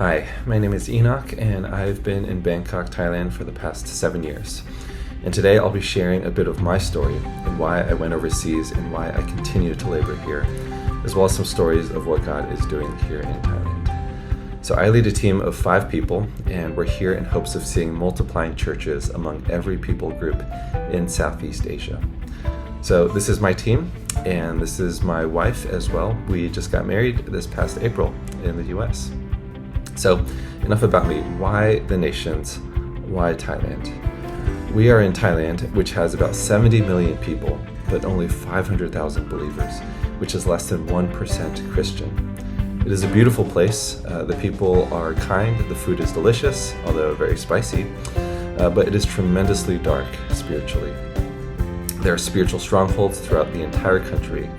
Hi, my name is Enoch, and I've been in Bangkok, Thailand for the past 7 years. And today I'll be sharing a bit of my story and why I went overseas and why I continue to labor here, as well as some stories of what God is doing here in Thailand. So I lead a team of 5 people, and we're here in hopes of seeing multiplying churches among every people group in Southeast Asia. So this is my team, and this is my wife as well. We just got married this past April in the US. So enough about me. Why the nations? Why Thailand? We are in Thailand, which has about 70 million people, but only 500,000 believers, which is less than 1% Christian. It is a beautiful place. The people are kind, the food is delicious, although very spicy, but it is tremendously dark spiritually. There are spiritual strongholds throughout the entire country,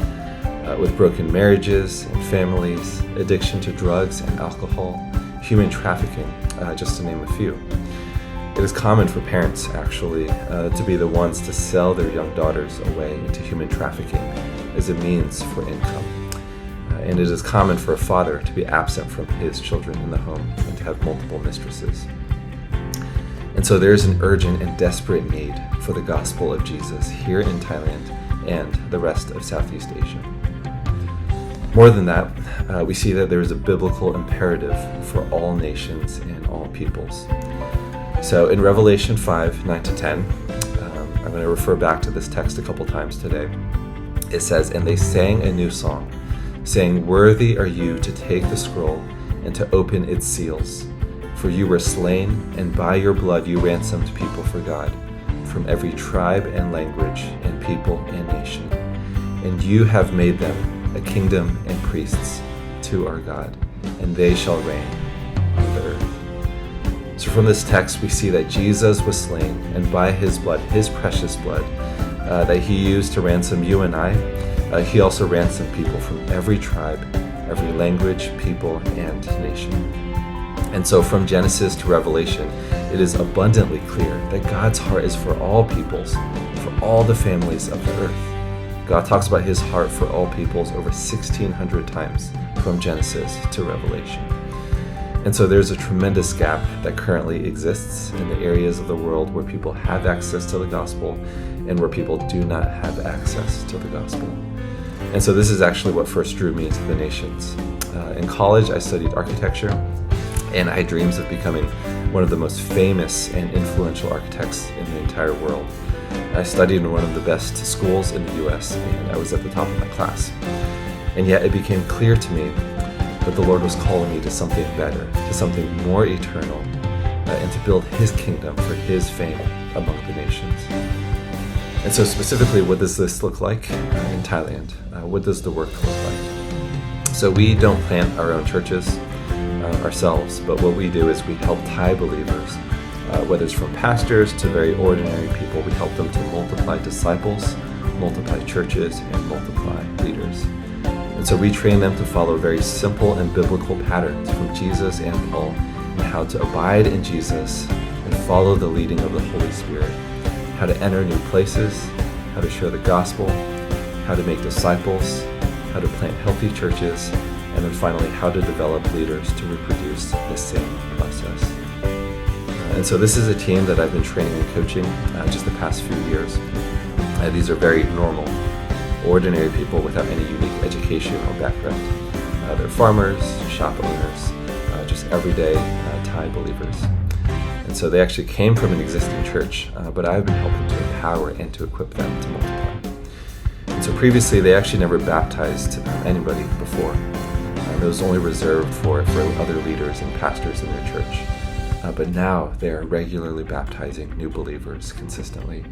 with broken marriages and families, addiction to drugs and alcohol, human trafficking, just to name a few. It is common for parents, actually, to be the ones to sell their young daughters away into human trafficking as a means for income. And it is common for a father to be absent from his children in the home and to have multiple mistresses. And so there is an urgent and desperate need for the gospel of Jesus here in Thailand and the rest of Southeast Asia. More than that, we see that there is a biblical imperative for all nations and all peoples. So in Revelation 5, 9-10, I'm going to refer back to this text a couple times today. It says, "And they sang a new song, saying, 'Worthy are you to take the scroll and to open its seals. For you were slain, and by your blood you ransomed people for God, from every tribe and language and people and nation. And you have made them a kingdom and priests to our God, and they shall reign on the earth.'" So from this text, we see that Jesus was slain, and by his blood, his precious blood, that he used to ransom you and I, he also ransomed people from every tribe, every language, people, and nation. And so from Genesis to Revelation, it is abundantly clear that God's heart is for all peoples, for all the families of the earth. God talks about his heart for all peoples over 1,600 times from Genesis to Revelation. And so there's a tremendous gap that currently exists in the areas of the world where people have access to the gospel and where people do not have access to the gospel. And so this is actually what first drew me to the nations. In college, I studied architecture, and I had dreams of becoming one of the most famous and influential architects in the entire world. I studied in one of the best schools in the US, and I was at the top of my class. And yet it became clear to me that the Lord was calling me to something better, to something more eternal, and to build his kingdom for his fame among the nations. And so specifically, what does this look like in Thailand? What does the work look like? So we don't plant our own churches ourselves, but what we do is we help Thai believers, whether it's from pastors to very ordinary people. We help them to multiply disciples, multiply churches, and multiply leaders. And so we train them to follow very simple and biblical patterns from Jesus and Paul in how to abide in Jesus and follow the leading of the Holy Spirit, how to enter new places, how to share the gospel, how to make disciples, how to plant healthy churches, and then finally how to develop leaders to reproduce the same process. And so this is a team that I've been training and coaching just the past few years. These are very normal, ordinary people without any unique education or background. They're farmers, shop owners, just everyday Thai believers. And so they actually came from an existing church, but I've been helping to empower and to equip them to multiply. And so previously they actually never baptized anybody before. It was only reserved for other leaders and pastors in their church. But now they're regularly baptizing new believers consistently.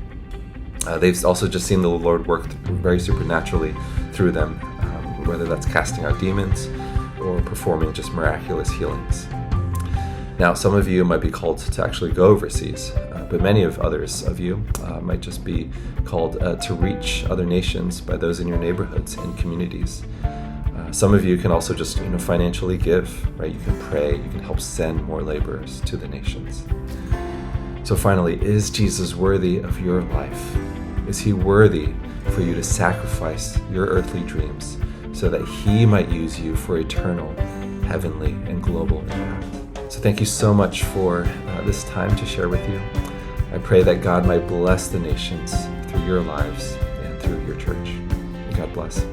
They've also just seen the Lord work very supernaturally through them, whether that's casting out demons or performing just miraculous healings. Now, some of you might be called to actually go overseas, but many of others of you might just be called to reach other nations by those in your neighborhoods and communities. Some of you can also just financially give, right? You can pray, you can help send more laborers to the nations. So finally, is Jesus worthy of your life? Is he worthy for you to sacrifice your earthly dreams so that he might use you for eternal, heavenly, and global impact? So thank you so much for this time to share with you. I pray that God might bless the nations through your lives and through your church. God bless.